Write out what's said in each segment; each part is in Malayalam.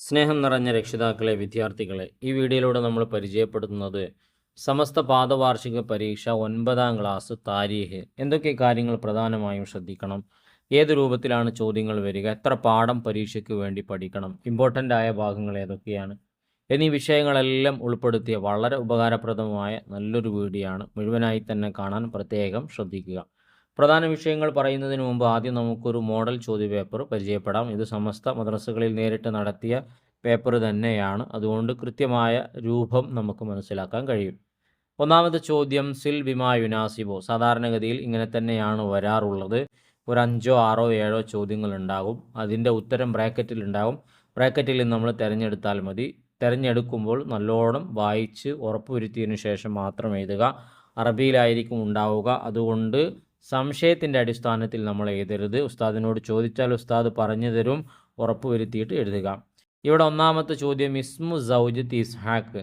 സ്നേഹം നിറഞ്ഞ രക്ഷിതാക്കളെ, വിദ്യാർത്ഥികളെ, ഈ വീഡിയോയിലൂടെ നമ്മൾ പരിചയപ്പെടുത്തുന്നത് സമസ്ത പാദവാർഷിക പരീക്ഷ 9ാം ക്ലാസ് താരീഖ്. എന്തൊക്കെ കാര്യങ്ങൾ പ്രധാനമായും ശ്രദ്ധിക്കണം, ഏത് രൂപത്തിലാണ് ചോദ്യങ്ങൾ വരിക, എത്ര പാഠം പരീക്ഷയ്ക്ക് വേണ്ടി പഠിക്കണം, ഇമ്പോർട്ടൻ്റ് ആയ ഭാഗങ്ങൾ ഏതൊക്കെയാണ് എന്നീ വിഷയങ്ങളെല്ലാം ഉൾപ്പെടുത്തിയ വളരെ ഉപകാരപ്രദമായ നല്ലൊരു വീഡിയോ ആണ്. മുഴുവനായി തന്നെ കാണാൻ പ്രത്യേകം ശ്രദ്ധിക്കുക. പ്രധാന വിഷയങ്ങൾ പറയുന്നതിന് മുമ്പ് ആദ്യം നമുക്കൊരു മോഡൽ ചോദ്യപേപ്പർ പരിചയപ്പെടാം. ഇത് സമസ്ത മദ്രസകളിൽ നേരിട്ട് നടത്തിയ പേപ്പർ തന്നെയാണ്, അതുകൊണ്ട് കൃത്യമായ രൂപം നമുക്ക് മനസ്സിലാക്കാൻ കഴിയും. ഒന്നാമത്തെ ചോദ്യം, സിൽ ബിമാ യുനാസിബോ. സാധാരണഗതിയിൽ ഇങ്ങനെ തന്നെയാണ് വരാറുള്ളത്. ഒരു 5, 6, 7 ചോദ്യങ്ങൾ ഉണ്ടാകും. അതിൻ്റെ ഉത്തരം ബ്രാക്കറ്റിൽ ഉണ്ടാകും. ബ്രാക്കറ്റിൽ നിന്ന് നമ്മൾ തിരഞ്ഞെടുത്താൽ മതി. തിരഞ്ഞെടുക്കുമ്പോൾ നല്ലോണം വായിച്ച് ഉറപ്പുവരുത്തിയതിനു ശേഷം മാത്രം എഴുതുക. അറബിയിലായിരിക്കും ഉണ്ടാവുക, അതുകൊണ്ട് സംശയത്തിൻ്റെ അടിസ്ഥാനത്തിൽ നമ്മൾ എഴുതരുത്. ഉസ്താദിനോട് ചോദിച്ചാൽ ഉസ്താദ് പറഞ്ഞു തരും, ഉറപ്പുവരുത്തിയിട്ട് എഴുതുക. ഇവിടെ ഒന്നാമത്തെ ചോദ്യം, ഇസ്മു സൗജത്തി ഇസ്ഹാഖ്.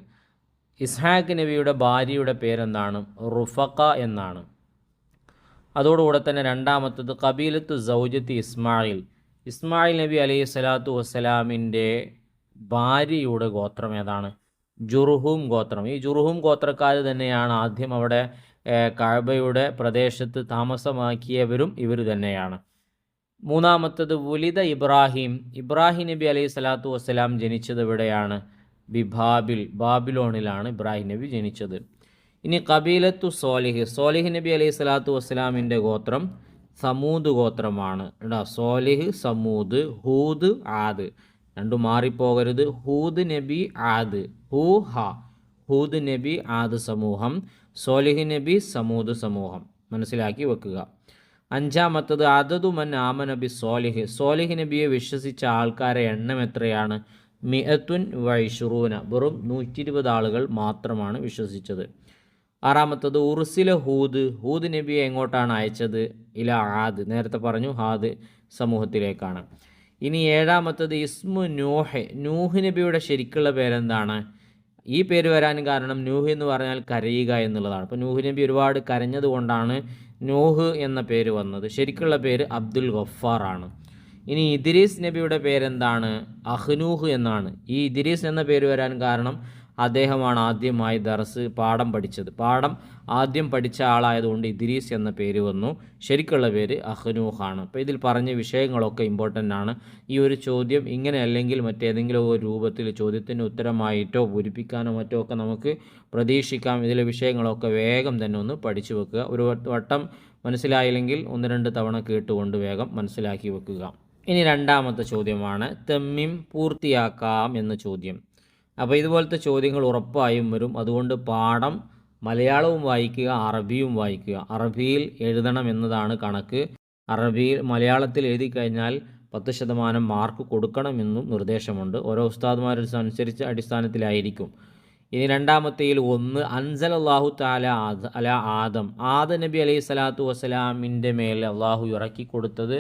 ഇസ്ഹാഖ് നബിയുടെ ഭാര്യയുടെ പേരെന്താണ്? റുഫഖ എന്നാണ്. അതോടുകൂടെ തന്നെ രണ്ടാമത്തത്, കബീലത്തു സൗജത്തി ഇസ്മായിൽ. ഇസ്മായിൽ നബി അലൈഹി സ്വലാത്തു വസ്സലാമിൻ്റെ ഭാര്യയുടെ ഗോത്രം ഏതാണ്? ജുർഹൂം ഗോത്രം. ഈ ജുർഹൂം ഗോത്രക്കാർ തന്നെയാണ് ആദ്യം അവിടെ കഅബയുടെ പ്രദേശത്ത് താമസമാക്കിയവരും ഇവർ തന്നെയാണ്. മൂന്നാമത്തത്, വുലിദ ഇബ്രാഹിം. ഇബ്രാഹിം നബി അലൈഹി സ്വലാത്തു വസ്സലാം ജനിച്ചത് എവിടെയാണ്? ബാബിലോണിലാണ് ഇബ്രാഹിം നബി ജനിച്ചത്. ഇനി കബീലത്തു സോലിഹ്. സോലിഹ് നബി അലൈഹി സ്വലാത്തു വസ്സലാമിൻ്റെ ഗോത്രം സമൂദ് ഗോത്രമാണ്. സോലിഹ്, സമൂദ്, ഹൂദ്, ആദ്, രണ്ടും മാറിപ്പോകരുത്. ഹൂദ് നബി, ആദ്, ഹൂദ് നബി ആദ് സമൂഹം, സോലിഹ് നബി സമൂദ് സമൂഹം. മനസ്സിലാക്കി വെക്കുക. അഞ്ചാമത്തത്, അദദു മൻ ആമന ബി സോലിഹ്. സോലിഹ് നബിയെ വിശ്വസിച്ച ആൾക്കാരെ എണ്ണം എത്രയാണ്? 120, വെറും 120 ആളുകൾ മാത്രമാണ് വിശ്വസിച്ചത്. ആറാമത്തത്, ഉർസില ഹൂദ്. ഹൂദ് നബിയെ എങ്ങോട്ടാണ് അയച്ചത്? ഇല ആദ്. നേരത്തെ പറഞ്ഞു, ആദ് സമൂഹത്തിലേക്കാണ്. ഇനി ഏഴാമത്തത്, ഇസ്മു നൂഹ്. നൂഹ് നബിയുടെ ശരിക്കുള്ള പേരെന്താണ്? ഈ പേര് വരാൻ കാരണം നൂഹ് എന്ന് പറഞ്ഞാൽ കരയുക എന്നുള്ളതാണ്. അപ്പോൾ നൂഹ് നബി ഒരുപാട് കരഞ്ഞത് കൊണ്ടാണ് നൂഹ് എന്ന പേര് വന്നത്. ശരിക്കുള്ള പേര് അബ്ദുൽ ഗഫാർ ആണ്. ഇനി ഇദ്രീസ് നബിയുടെ പേരെന്താണ്? അഹ്നൂഹ് എന്നാണ്. ഈ ഇദ്രീസ് എന്ന പേര് വരാൻ കാരണം അദ്ദേഹമാണ് ആദ്യമായി പാഠം പഠിച്ചത്. പാഠം ആദ്യം പഠിച്ച ആളായതുകൊണ്ട് ഇദ്രീസ് എന്ന പേര് വന്നു. ശരിക്കുള്ള പേര് അഹ്നൂഹാണ്. അപ്പോൾ ഇതിൽ പറഞ്ഞ വിഷയങ്ങളൊക്കെ ഇമ്പോർട്ടൻ്റ് ആണ്. ഈ ഒരു ചോദ്യം ഇങ്ങനെ അല്ലെങ്കിൽ മറ്റേതെങ്കിലും ഒരു രൂപത്തിൽ ചോദ്യത്തിന് ഉത്തരമായിട്ടോ പൂരിപ്പിക്കാനോ മറ്റോ ഒക്കെ നമുക്ക് പ്രതീക്ഷിക്കാം. ഇതിലെ വിഷയങ്ങളൊക്കെ വേഗം തന്നെ ഒന്ന് പഠിച്ചു വെക്കുക. ഒരു വട്ടം മനസ്സിലായില്ലെങ്കിൽ 1-2 തവണ കേട്ടുകൊണ്ട് വേഗം മനസ്സിലാക്കി വെക്കുക. ഇനി രണ്ടാമത്തെ ചോദ്യമാണ്, തെമ്മിം പൂർത്തിയാക്കാം എന്ന ചോദ്യം. അപ്പോൾ ഇതുപോലത്തെ ചോദ്യങ്ങൾ ഉറപ്പായും വരും. അതുകൊണ്ട് പാഠം മലയാളവും വായിക്കുക, അറബിയും വായിക്കുക. അറബിയിൽ എഴുതണം എന്നതാണ് കണക്ക്. മലയാളത്തിൽ എഴുതി കഴിഞ്ഞാൽ 10% മാർക്ക് കൊടുക്കണമെന്നും നിർദ്ദേശമുണ്ട്. ഓരോ ഉസ്താദ്മാരനുസരിച്ച് അടിസ്ഥാനത്തിലായിരിക്കും. ഇനി രണ്ടാമത്തേൽ 1, അൻസലല്ലാഹു തആല അല ആദം. ആദം നബി അലൈഹി സ്വലാത്തു വസ്സലാമിൻ്റെ മേൽ അള്ളാഹു ഇറക്കി കൊടുത്തത്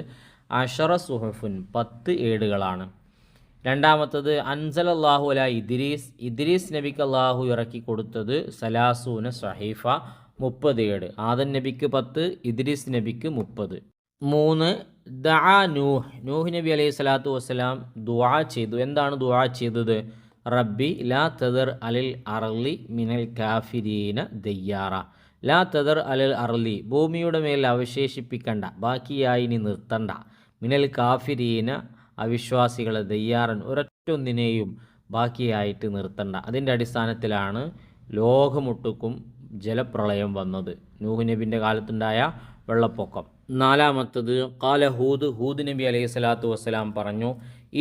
10 സുഹഫുൻ, 10 ഏടുകളാണ്. രണ്ടാമത്തത്, അൻസലല്ലാഹു അല ഇദ്രീസ്. ഇദ്രീസ് നബിക്ക് അള്ളാഹു ഇറക്കി കൊടുത്തത് 30 സഹീഫ, 30 ഏട്. ആദം നബിക്ക് 10, ഇദ്രീസ് നബിക്ക് 30. 3, ദഅ നൂഹ്. നൂഹ് നബി അലൈഹി സ്വലാത്തു വസ്സലാം ദുആ ചെയ്തു. എന്താണ് ദുആ ചെയ്തത്? റബ്ബി ലാ തദർ അലിൽ അർളി മിനൽ കാഫിരീന ദയ്യാറ. ലാ തദർ അലിൽ അർളി, ഭൂമിയുടെ മേൽ അവശേഷിപ്പിക്കണ്ട, ബാക്കിയായി ഇനി നിർത്തണ്ട. മിനൽ കാഫിരീന, അവിശ്വാസികളെ, ദയ്യാറൻ, ഒരൊറ്റൊന്നിനെയും ബാക്കിയായിട്ട് നിർത്തണ്ട. അതിൻ്റെ അടിസ്ഥാനത്തിലാണ് ലോകമൊട്ടുക്കും ജലപ്രളയം വന്നത്, നൂഹ് നബിൻ്റെ കാലത്തുണ്ടായ വെള്ളപ്പൊക്കം. നാലാമത്തത്, ഖാല ഹൂദ്. ഹൂദ് നബി അലൈഹി സ്വലാത്തു വസ്സലാം പറഞ്ഞു,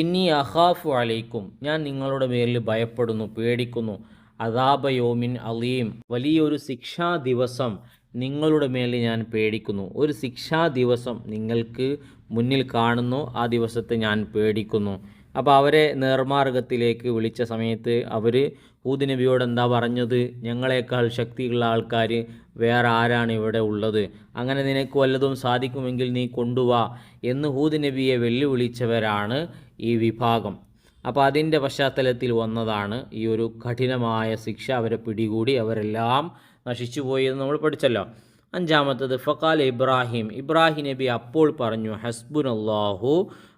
ഇന്നി അഖാഫു അലൈക്കും, ഞാൻ നിങ്ങളുടെ പേരിൽ ഭയപ്പെടുന്നു, പേടിക്കുന്നു. അദാബ യൗമിൻ അലീം, വലിയൊരു ശിക്ഷാ ദിവസം നിങ്ങളുടെ മേൽ ഞാൻ പേടിക്കുന്നു. ഒരു ശിക്ഷാ ദിവസം നിങ്ങൾക്ക് മുന്നിൽ കാണുന്നു, ആ ദിവസത്തെ ഞാൻ പേടിക്കുന്നു. അപ്പോൾ അവരെ നേർമാർഗത്തിലേക്ക് വിളിച്ച സമയത്ത് അവർ ഹൂദ് നബിയോട് എന്താ പറഞ്ഞത്? ഞങ്ങളെക്കാൾ ശക്തിയുള്ള ആൾക്കാർ വേറെ ആരാണ് ഇവിടെ ഉള്ളത്? അങ്ങനെ നിനക്ക് വല്ലതും സാധിക്കുമെങ്കിൽ നീ കൊണ്ടുവാ എന്ന് ഹൂദ് നബിയെ വെല്ലുവിളിച്ചവരാണ് ഈ വിഭാഗം. അപ്പോൾ അതിൻ്റെ പശ്ചാത്തലത്തിൽ വന്നതാണ് ഈ ഒരു കഠിനമായ ശിക്ഷ. അവരെ പിടികൂടി, അവരെല്ലാം നശിച്ചുപോയി എന്ന് നമ്മൾ പഠിച്ചല്ലോ. അഞ്ചാമത്തത്, ഫഖാൽ ഇബ്രാഹിം. ഇബ്രാഹിം നബി അപ്പോൾ പറഞ്ഞു, ഹസ്ബുനല്ലാഹു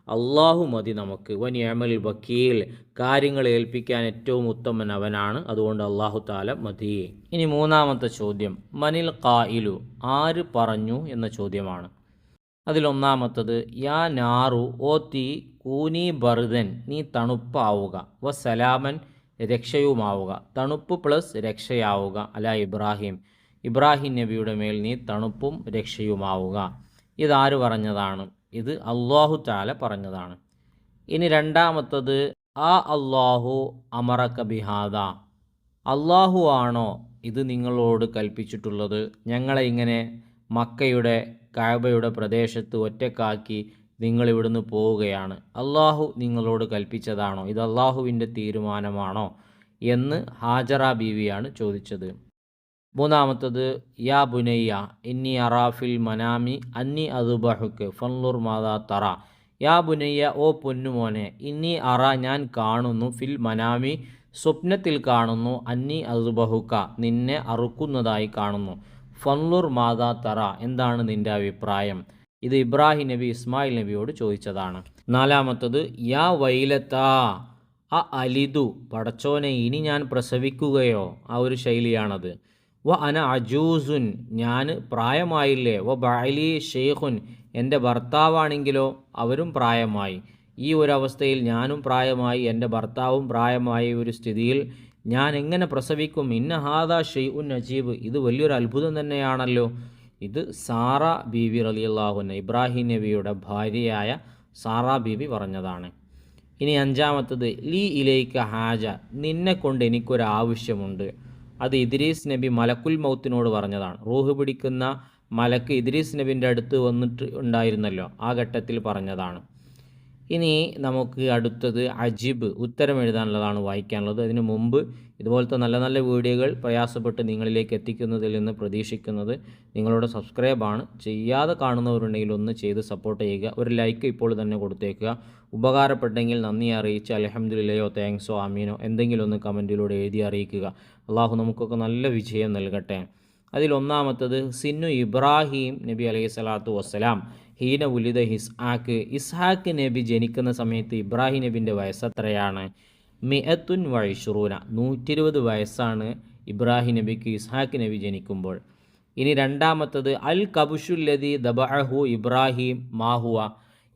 അള്ളാഹു മതി നമുക്ക്. വനിഅമൽ വക്കീൽ, കാര്യങ്ങൾ ഏൽപ്പിക്കാൻ ഏറ്റവും ഉത്തമൻ അവനാണ്, അതുകൊണ്ട് അള്ളാഹു താല മതി. ഇനി മൂന്നാമത്തെ ചോദ്യം, മനിൽ ഖായിലു, ആര് പറഞ്ഞു എന്ന ചോദ്യമാണ്. അതിലൊന്നാമത്തത്, യാ നാറു, ഓ തീ, കൂനി ബർദൻ, നീ തണുപ്പാവുക, വ സലാമൻ, രക്ഷയുമാവുക. തണുപ്പ് പ്ലസ് രക്ഷയാവുക, അല ഇബ്രാഹിം, ഇബ്രാഹിം നബിയുടെ മേൽ നീ തണുപ്പും രക്ഷയുമാവുക. ഇതാര് പറഞ്ഞതാണ്? ഇത് അള്ളാഹു താല പറഞ്ഞതാണ്. ഇനി രണ്ടാമത്തത്, ആ അള്ളാഹു അമറക ബിഹാദ, അള്ളാഹു ആണോ ഇത് നിങ്ങളോട് കൽപ്പിച്ചിട്ടുള്ളത്? ഞങ്ങളെ ഇങ്ങനെ മക്കയുടെ കഅബയുടെ പ്രദേശത്ത് ഒറ്റക്കാക്കി നിങ്ങളിവിടുന്ന് പോവുകയാണ്, അള്ളാഹു നിങ്ങളോട് കൽപ്പിച്ചതാണോ? ഇത് അള്ളാഹുവിൻ്റെ തീരുമാനമാണോ എന്ന് ഹാജറ ബീവിയാണ് ചോദിച്ചത്. മൂന്നാമത്തത്, യാ ബുനയ്യ ഇന്നി അറാഫിൽ മനാമി അന്നി അദ്ബഹുക്ക് ഫൻലുർ മാതാ തറ. യാ ബുനയ്യ, ഓ പൊന്നുമോനെ, ഇന്നി അറ, ഞാൻ കാണുന്നു, ഫിൽ മനാമി, സ്വപ്നത്തിൽ കാണുന്നു, അന്നി അദ്ബഹുക്ക, നിന്നെ അറുക്കുന്നതായി കാണുന്നു, ഫൻലുർ മാതാ തറ, എന്താണ് നിൻ്റെ അഭിപ്രായം? ഇത് ഇബ്രാഹിം നബി ഇസ്മായിൽ നബിയോട് ചോദിച്ചതാണ്. നാലാമത്തത്, യാ വൈലത്താ അ അലിദു, പടച്ചോനെ ഇനി ഞാൻ പ്രസവിക്കുകയോ? ആ ഒരു ശൈലിയാണത്. വ അന അജൂസുൻ, ഞാൻ പ്രായമായില്ലേ? വ ബഅലി ഷെയ്ഖുൻ, എൻ്റെ ഭർത്താവാണെങ്കിലോ അവരും പ്രായമായി. ഈ ഒരവസ്ഥയിൽ ഞാനും പ്രായമായി, എൻ്റെ ഭർത്താവും പ്രായമായ ഒരു സ്ഥിതിയിൽ ഞാൻ എങ്ങനെ പ്രസവിക്കും? ഇന്ന ഹാദാ ഷെയ്ഉൻ അജീബ്, ഇത് വലിയൊരു അത്ഭുതം തന്നെയാണല്ലോ. ഇത് സാറ ബീവി റളിയല്ലാഹു അൻഹ, ഇബ്രാഹിം നബിയുടെ ഭാര്യയായ സാറ ബീവി പറഞ്ഞതാണ്. ഇനി അഞ്ചാമത്തത്, ലീ ഇലൈക ഹാജ, നിന്നെ കൊണ്ട് എനിക്കൊരാവശ്യമുണ്ട്. അത് ഇദ്രീസ് നബി മലക്കുൽ മൗത്തിനോട് പറഞ്ഞതാണ്. റൂഹ് പിടിക്കുന്ന മലക്ക് ഇദ്രീസ് നബിൻ്റെ അടുത്ത് വന്നിട്ട് ഉണ്ടായിരുന്നല്ലോ, ആ ഘട്ടത്തിൽ പറഞ്ഞതാണ്. ഇനി നമുക്ക് അടുത്തത് അജിബ്, ഉത്തരം എഴുതാനുള്ളതാണ്, വായിക്കാനുള്ളത്. അതിനു മുമ്പ് ഇതുപോലത്തെ നല്ല നല്ല വീഡിയോകൾ പ്രയാസപ്പെട്ട് നിങ്ങളിലേക്ക് എത്തിക്കുന്നതിൽ നിന്ന് പ്രതീക്ഷിക്കുന്നത് നിങ്ങളുടെ സബ്സ്ക്രൈബാണ്. ചെയ്യാതെ കാണുന്നവരുണ്ടെങ്കിൽ ഒന്ന് ചെയ്ത് സപ്പോർട്ട് ചെയ്യുക. ഒരു ലൈക്ക് ഇപ്പോൾ തന്നെ കൊടുത്തേക്കുക. ഉപകാരപ്പെട്ടെങ്കിൽ നന്ദി അറിയിച്ച് അൽഹംദുലില്ലയോ താങ്ക്സോ ആമീനോ എന്തെങ്കിലും ഒന്ന് കമൻറ്റിലൂടെ എഴുതി അറിയിക്കുക. അള്ളാഹു നമുക്കൊക്കെ നല്ല വിജയം നൽകട്ടെ. അതിലൊന്നാമത്തത്, സിന്നു ഇബ്രാഹിം നബി അലൈഹി സ്വലാത്തു വസ്സലാം ഹീന ഉലിദ ഹിസ്ഹാക്ക്, ഇസ്ഹാക്ക് നബി ജനിക്കുന്ന സമയത്ത് ഇബ്രാഹിം നബിൻ്റെ വയസ്സെത്രയാണ്? മിഅത്തുൻ വഇശ്റൂന, 120 വയസ്സാണ് ഇബ്രാഹിം നബിക്ക് ഇസ്ഹാക്ക് നബി ജനിക്കുമ്പോൾ. ഇനി രണ്ടാമത്തത്, അൽ കബുഷുല്ലദി ദബഅഹു ഇബ്രാഹിം മാഹുവ,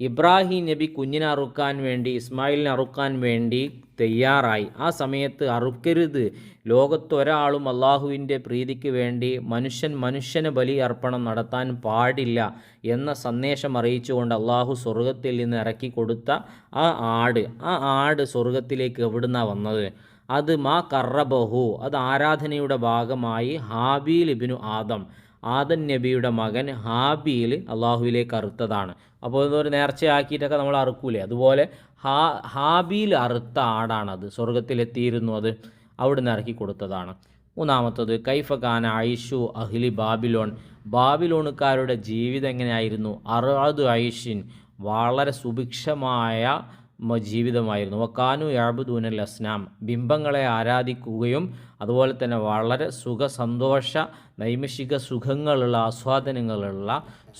ഇബ്രാഹിം നബി കുഞ്ഞിനെ അറുക്കാൻ വേണ്ടി, ഇസ്മായിലിനെ അറുക്കാൻ വേണ്ടി തയ്യാറായി. ആ സമയത്ത് അറുക്കരുത്, ലോകത്തൊരാളും അള്ളാഹുവിൻ്റെ പ്രീതിക്ക് വേണ്ടി മനുഷ്യന് ബലി അർപ്പണം നടത്താൻ പാടില്ല എന്ന സന്ദേശം അറിയിച്ചുകൊണ്ട് അള്ളാഹു സ്വർഗത്തിൽ നിന്ന് ഇറക്കി കൊടുത്ത ആ ആട് സ്വർഗത്തിലേക്ക് എവിടുന്നാണ് വന്നത്? അത് മാ കറബഹു, അത് ആരാധനയുടെ ഭാഗമായി ഹാബീൽ ഇബ്നു ആദം നബിയുടെ മകൻ ഹാബീൽ അള്ളാഹുവിലേക്ക് അറുത്തതാണ്. അപ്പോൾ ഇതൊരു നേർച്ചയാക്കിയിട്ടൊക്കെ നമ്മൾ അറുക്കൂലേ, അതുപോലെ ഹാബീൽ അറുത്ത ആടാണത്, സ്വർഗത്തിലെത്തിയിരുന്നു, അത് അവിടുന്ന് ഇറക്കി കൊടുത്തതാണ്. മൂന്നാമത്തത്, കൈഫ ഖാന ഐഷു അഹ്ലി ബാബിലോൺ, ബാബിലോണുകാരുടെ ജീവിതം എങ്ങനെയായിരുന്നു? അറാദു ഐഷിൻ, വളരെ സുഭിക്ഷമായ ജീവിതമായിരുന്നു. വക്കാനു യഅ്ബുദൂനൽ അസ്നാം, ബിംബങ്ങളെ ആരാധിക്കുകയും അതുപോലെ തന്നെ വളരെ സന്തോഷ നൈമിഷിക സുഖങ്ങളുള്ള ആസ്വാദനങ്ങളുള്ള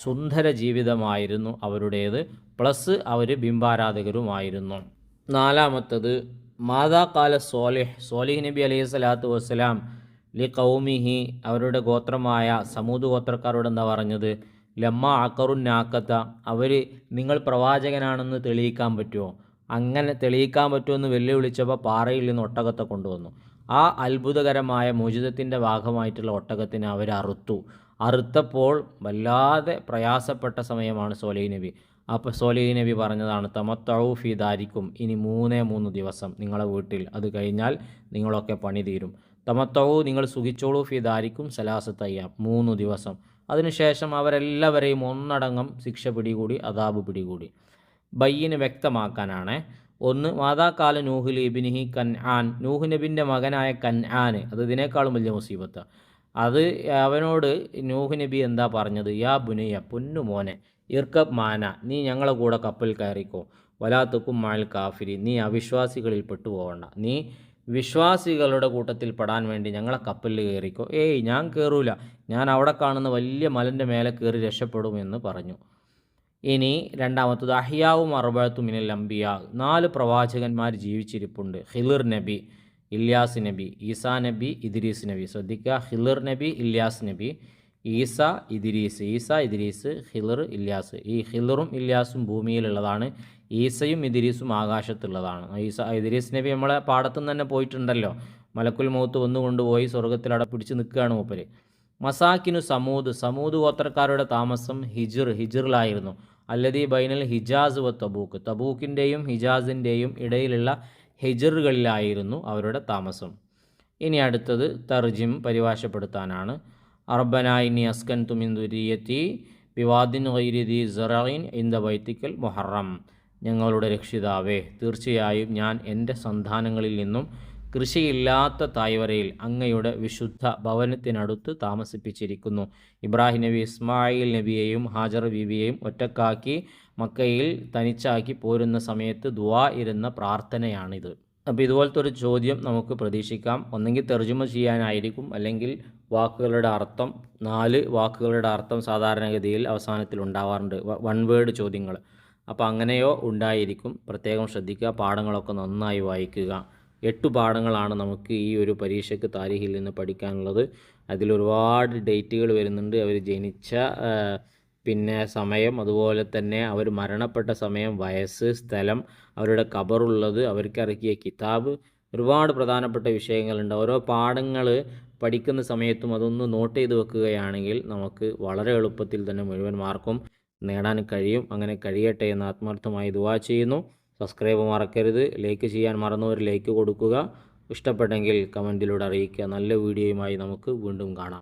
സുന്ദര ജീവിതമായിരുന്നു അവരുടേത്. പ്ലസ് അവർ ബിംബാരാധകരുമായിരുന്നു. നാലാമത്തത്, മാതാ കാല സോലിഹ് നബി അലൈഹി സ്വലാത്തു വസ്സലാം ലി ഖൗമിഹി, അവരുടെ ഗോത്രമായ സമൂദ് ഗോത്രക്കാരോട് എന്താ പറഞ്ഞത്? ലമ്മ അക്കറുൻ നാക്കത്ത, അവർ നിങ്ങൾ പ്രവാചകനാണെന്ന് തെളിയിക്കാൻ പറ്റുമോ? അങ്ങനെ തെളിയിക്കാൻ പറ്റുമെന്ന് വെല്ലുവിളിച്ചപ്പോൾ പാറയിൽ നിന്ന് ഒട്ടകത്തെ കൊണ്ടുവന്നു. ആ അത്ഭുതകരമായ മോചിതത്തിൻ്റെ ഭാഗമായിട്ടുള്ള ഒട്ടകത്തിനെ അവർ അറുത്തപ്പോൾ വല്ലാതെ പ്രയാസപ്പെട്ട സമയമാണ് സോലൈഹ് നബി. അപ്പോൾ സോലൈഹ് നബി പറഞ്ഞതാണ്, തമത്തഉ ഫീ ദാരിക്കും, ഇനി 3 ദിവസം നിങ്ങളെ വീട്ടിൽ, അത് കഴിഞ്ഞാൽ നിങ്ങളൊക്കെ പണി തീരും. തമത്തഉ, നിങ്ങൾ സുഖിച്ചോളൂ, ഫീ ദാരിക്കും സലാസത്ത അയ്യാം, 3 ദിവസം. അതിനുശേഷം അവരെല്ലാവരെയും ഒന്നടങ്കം ശിക്ഷ പിടികൂടി, അദാബ് പിടികൂടി. ബയ്യിന് വ്യക്തമാക്കാനാണ്. ഒന്ന്, മാതാകാല നൂഹുൽ ഇബ്നിഹി കൻആൻ, നൂഹ് നബിൻ്റെ മകനായ കൻആൻ, അത് ഇതിനേക്കാളും വലിയ മുസീബത്ത്. അത് അവനോട് നൂഹ് നബി എന്താ പറഞ്ഞത്? യാ ബുനയ്യ, പൊന്നുമോനെ, ഇർക്കബ് മാന, നീ ഞങ്ങളെ കൂടെ കപ്പൽ കയറിക്കോ, വലാത്തുക്കും മാൽ കാഫിരി, നീ അവിശ്വാസികളിൽ പെട്ടുപോകണ്ട, നീ വിശ്വാസികളുടെ കൂട്ടത്തിൽ പെടാൻ വേണ്ടി ഞങ്ങളെ കപ്പലിൽ കയറിക്കോ. ഞാൻ കയറൂല, ഞാൻ അവിടെ കാണുന്ന വലിയ മലൻ്റെ മേലെ കയറി രക്ഷപ്പെടുമെന്ന് പറഞ്ഞു. ഇനി രണ്ടാമത്തത് അഹിയാവും അറുബഅത്തു മിനൽ അംബിയ, 4 പ്രവാചകന്മാർ ജീവിച്ചിരിപ്പുണ്ട്. ഖിളിർ നബി, ഇല്യാസ് നബി, ഈസാ നബി, ഇദ്രീസ് നബി. ശ്രദ്ധിക്കുക, ഖിളിർ നബി, ഇല്യാസ് നബി, ഈസാ ഇദ്രീസ്, ഖിളിർ, ഇല്യാസ്. ഈ ഖിളിറും ഇല്യാസും ഭൂമിയിലുള്ളതാണ്, ഈസയും ഇദ്രീസും ആകാശത്തുള്ളതാണ്. ഇദ്രീസ് നബി നമ്മളെ പാടത്തുനിന്ന് തന്നെ പോയിട്ടുണ്ടല്ലോ, മലക്കുൽ മൗത്ത് വന്നു കൊണ്ടുപോയി സ്വർഗ്ഗത്തിൽ അവിടെ പിടിച്ച് നിൽക്കുകയാണ് മൂപ്പര്. മസാക്കിനു സമൂദ് ഗോത്രക്കാരുടെ താമസം ഹിജിറിലായിരുന്നു. അല്ലദീ ബൈനൽ ഹിജാസ് വ തബൂക്ക്, തബൂക്കിൻ്റെയും ഹിജാസിൻ്റെയും ഇടയിലുള്ള ഹിജറുകളിലായിരുന്നു അവരുടെ താമസം. ഇനി അടുത്തത് തർജിം, പരിഭാഷപ്പെടുത്താനാണ്. റബ്ബനാ ഇന്നി അസ്കൻതു മിൻ ദുരിയത്തി ബിവാദിൻ ഗൈരി ദീ സറഇൻ ഇൻദ ബൈതിക്കൽ മുഹറം. ഞങ്ങളുടെ രക്ഷിതാവേ, തീർച്ചയായും ഞാൻ എൻ്റെ സന്താനങ്ങളിൽ നിന്നും കൃഷിയില്ലാത്ത തായ്വരയിൽ അങ്ങയുടെ വിശുദ്ധ ഭവനത്തിനടുത്ത് താമസിപ്പിച്ചിരിക്കുന്നു. ഇബ്രാഹിം നബി ഇസ്മായിൽ നബിയെയും ഹാജർ ബീവിയെയും ഒറ്റക്കാക്കി മക്കയിൽ തനിച്ചാക്കി പോരുന്ന സമയത്ത് ദുആ ഇരുന്ന പ്രാർത്ഥനയാണിത്. അപ്പോൾ ഇതുപോലത്തെ ഒരു ചോദ്യം നമുക്ക് പ്രതീക്ഷിക്കാം. ഒന്നെങ്കിൽ തർജുമ ചെയ്യാനായിരിക്കും, അല്ലെങ്കിൽ വാക്കുകളുടെ അർത്ഥം. 4 വാക്കുകളുടെ അർത്ഥം സാധാരണഗതിയിൽ അവസാനത്തിൽ ഉണ്ടാവാറുണ്ട്, വൺ വേർഡ് ചോദ്യങ്ങൾ. അപ്പോൾ അങ്ങനെയോ ഉണ്ടായിരിക്കും. പ്രത്യേകം ശ്രദ്ധിക്കുക, പാഠങ്ങളൊക്കെ നന്നായി വായിക്കുക. 8 പാഠങ്ങളാണ് നമുക്ക് ഈ ഒരു പരീക്ഷയ്ക്ക് താരീഖിൽ നിന്ന് പഠിക്കാനുള്ളത്. അതിലൊരുപാട് ഡേറ്റുകൾ വരുന്നുണ്ട്. അവർ ജനിച്ച പിന്നെ സമയം, അതുപോലെ തന്നെ അവർ മരണപ്പെട്ട സമയം, വയസ്സ്, സ്ഥലം, അവരുടെ ഖബറുള്ളത്, അവർക്ക് ഇറക്കിയ കിതാബ്, ഒരുപാട് പ്രധാനപ്പെട്ട വിഷയങ്ങളുണ്ട്. ഓരോ പാഠങ്ങൾ പഠിക്കുന്ന സമയത്തും അതൊന്ന് നോട്ട് ചെയ്ത് വെക്കുകയാണെങ്കിൽ നമുക്ക് വളരെ എളുപ്പത്തിൽ തന്നെ മുഴുവൻ മാർക്കും നേടാൻ കഴിയും. അങ്ങനെ കഴിയട്ടെ എന്ന് ആത്മാർത്ഥമായി ദുആ ചെയ്യുന്നു. സബ്സ്ക്രൈബ് മറക്കരുത്. ലൈക്ക് ചെയ്യാൻ മറന്നവർ ലൈക്ക് കൊടുക്കുക. ഇഷ്ടപ്പെട്ടെങ്കിൽ കമൻറ്റിലൂടെ അറിയിക്കുക. നല്ല വീഡിയോയുമായി നമുക്ക് വീണ്ടും കാണാം.